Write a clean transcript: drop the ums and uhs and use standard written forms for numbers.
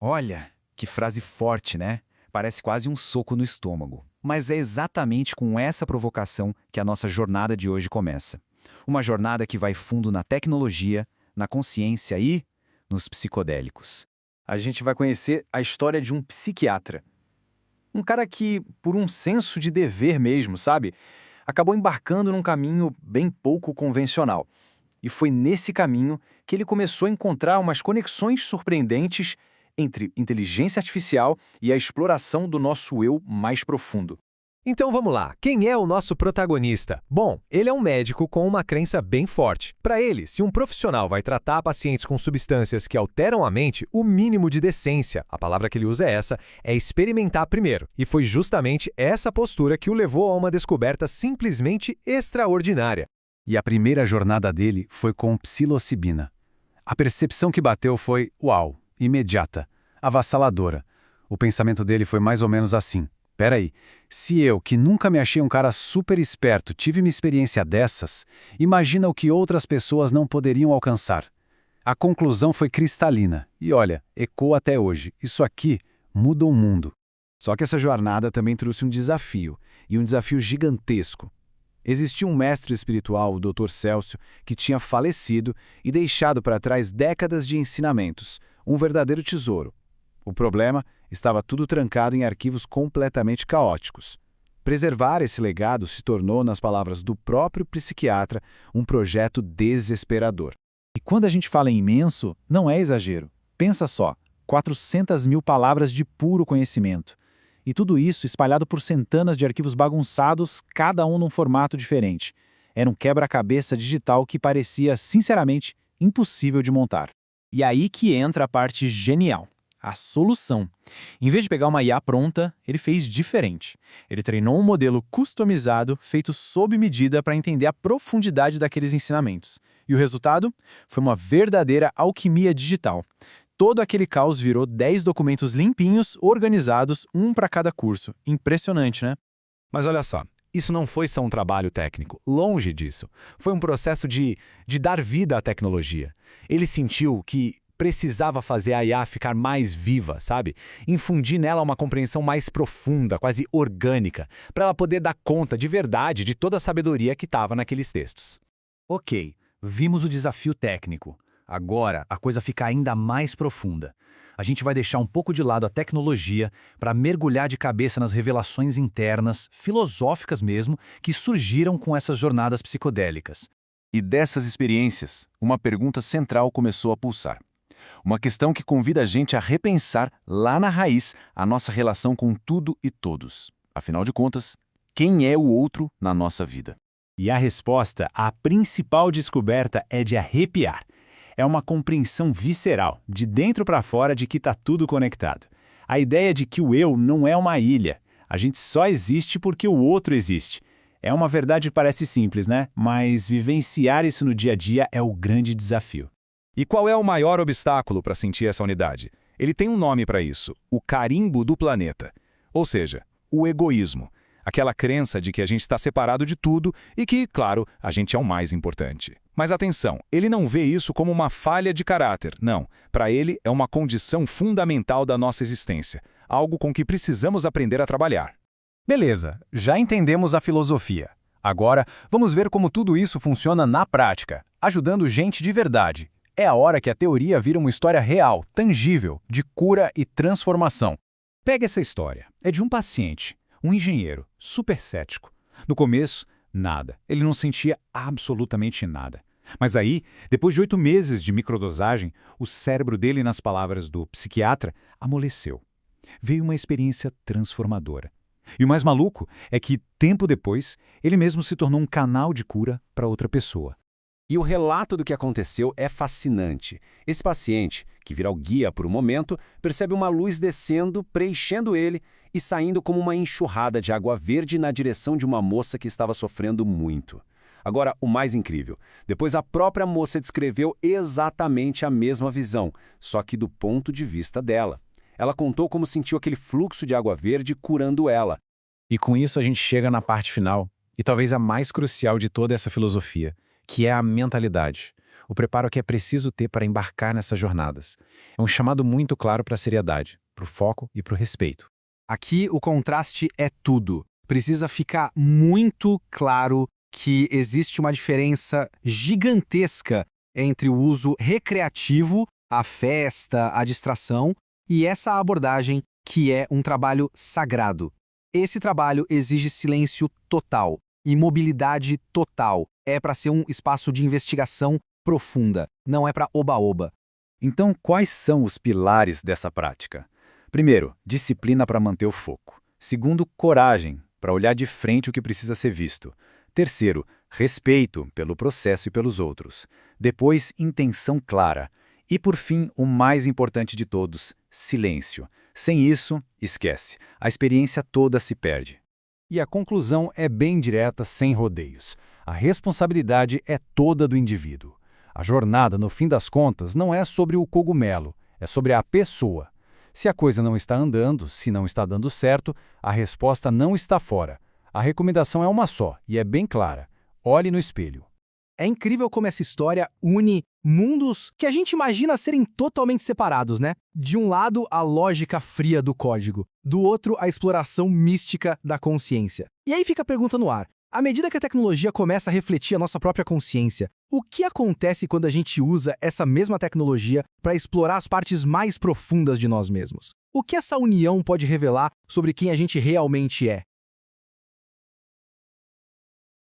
Olha, que frase forte, né? Parece quase um soco no estômago. Mas é exatamente com essa provocação que a nossa jornada de hoje começa. Uma jornada que vai fundo na tecnologia, na consciência e nos psicodélicos. A gente vai conhecer a história de um psiquiatra. Um cara que, por um senso de dever mesmo, sabe? Acabou embarcando num caminho bem pouco convencional. E foi nesse caminho que ele começou a encontrar umas conexões surpreendentes entre inteligência artificial e a exploração do nosso eu mais profundo. Então vamos lá, quem é o nosso protagonista? Bom, ele é um médico com uma crença bem forte. Para ele, se um profissional vai tratar pacientes com substâncias que alteram a mente, o mínimo de decência, a palavra que ele usa é essa, é experimentar primeiro. E foi justamente essa postura que o levou a uma descoberta simplesmente extraordinária. E a primeira jornada dele foi com psilocibina. A percepção que bateu foi, uau, imediata, avassaladora. O pensamento dele foi mais ou menos assim. Peraí, se eu, que nunca me achei um cara super esperto, tive uma experiência dessas, imagina o que outras pessoas não poderiam alcançar. A conclusão foi cristalina. E olha, ecoa até hoje. Isso aqui muda o mundo. Só que essa jornada também trouxe um desafio, e um desafio gigantesco. Existia um mestre espiritual, o Dr. Célcio, que tinha falecido e deixado para trás décadas de ensinamentos, um verdadeiro tesouro. O problema estava tudo trancado em arquivos completamente caóticos. Preservar esse legado se tornou, nas palavras do próprio psiquiatra, um projeto desesperador. E quando a gente fala em imenso, não é exagero. Pensa só, 400.000 palavras de puro conhecimento. E tudo isso espalhado por centenas de arquivos bagunçados, cada um num formato diferente. Era um quebra-cabeça digital que parecia, sinceramente, impossível de montar. E aí que entra a parte genial. A solução. Em vez de pegar uma IA pronta, ele fez diferente. Ele treinou um modelo customizado, feito sob medida para entender a profundidade daqueles ensinamentos. E o resultado? Foi uma verdadeira alquimia digital. Todo aquele caos virou 10 documentos limpinhos, organizados, um para cada curso. Impressionante, né? Mas olha só, isso não foi só um trabalho técnico, longe disso. Foi um processo de dar vida à tecnologia. Ele sentiu que precisava fazer a IA ficar mais viva, sabe? Infundir nela uma compreensão mais profunda, quase orgânica, para ela poder dar conta de verdade de toda a sabedoria que estava naqueles textos. Ok, vimos o desafio técnico. Agora, a coisa fica ainda mais profunda. A gente vai deixar um pouco de lado a tecnologia para mergulhar de cabeça nas revelações internas, filosóficas mesmo, que surgiram com essas jornadas psicodélicas. E dessas experiências, uma pergunta central começou a pulsar. Uma questão que convida a gente a repensar, lá na raiz, a nossa relação com tudo e todos. Afinal de contas, quem é o outro na nossa vida? E a resposta, a principal descoberta, é de arrepiar. É uma compreensão visceral, de dentro para fora, de que está tudo conectado. A ideia de que o eu não é uma ilha. A gente só existe porque o outro existe. É uma verdade que parece simples, né? Mas vivenciar isso no dia a dia é o grande desafio. E qual é o maior obstáculo para sentir essa unidade? Ele tem um nome para isso, o carimbo do planeta. Ou seja, o egoísmo. Aquela crença de que a gente está separado de tudo e que, claro, a gente é o mais importante. Mas atenção, ele não vê isso como uma falha de caráter, não. Para ele, é uma condição fundamental da nossa existência, algo com que precisamos aprender a trabalhar. Beleza, já entendemos a filosofia. Agora, vamos ver como tudo isso funciona na prática, ajudando gente de verdade. É a hora que a teoria vira uma história real, tangível, de cura e transformação. Pega essa história. É de um paciente, um engenheiro, super cético. No começo, nada. Ele não sentia absolutamente nada. Mas aí, depois de 8 meses de microdosagem, o cérebro dele, nas palavras do psiquiatra, amoleceu. Veio uma experiência transformadora. E o mais maluco é que, tempo depois, ele mesmo se tornou um canal de cura para outra pessoa. E o relato do que aconteceu é fascinante. Esse paciente, que vira o guia por um momento, percebe uma luz descendo, preenchendo ele e saindo como uma enxurrada de água verde na direção de uma moça que estava sofrendo muito. Agora, o mais incrível, depois a própria moça descreveu exatamente a mesma visão, só que do ponto de vista dela. Ela contou como sentiu aquele fluxo de água verde curando ela. E com isso a gente chega na parte final, e talvez a mais crucial de toda essa filosofia, que é a mentalidade. o preparo que é preciso ter para embarcar nessas jornadas. É um chamado muito claro para a seriedade, para o foco e para o respeito. Aqui o contraste é tudo. Precisa ficar muito claro que existe uma diferença gigantesca entre o uso recreativo, a festa, a distração, e essa abordagem que é um trabalho sagrado. Esse trabalho exige silêncio total, imobilidade total. É para ser um espaço de investigação profunda, não é para oba-oba. Então, quais são os pilares dessa prática? Primeiro, disciplina para manter o foco. Segundo, coragem, para olhar de frente o que precisa ser visto. Terceiro, respeito pelo processo e pelos outros. Depois, intenção clara. E, por fim, o mais importante de todos, silêncio. Sem isso, esquece. A experiência toda se perde. E a conclusão é bem direta, sem rodeios. A responsabilidade é toda do indivíduo. A jornada, no fim das contas, não é sobre o cogumelo, é sobre a pessoa. Se a coisa não está andando, se não está dando certo, a resposta não está fora. A recomendação é uma só, e é bem clara. Olhe no espelho. É incrível como essa história une mundos que a gente imagina serem totalmente separados, né? De um lado, a lógica fria do código. Do outro, a exploração mística da consciência. E aí fica a pergunta no ar. À medida que a tecnologia começa a refletir a nossa própria consciência, o que acontece quando a gente usa essa mesma tecnologia para explorar as partes mais profundas de nós mesmos? O que essa união pode revelar sobre quem a gente realmente é?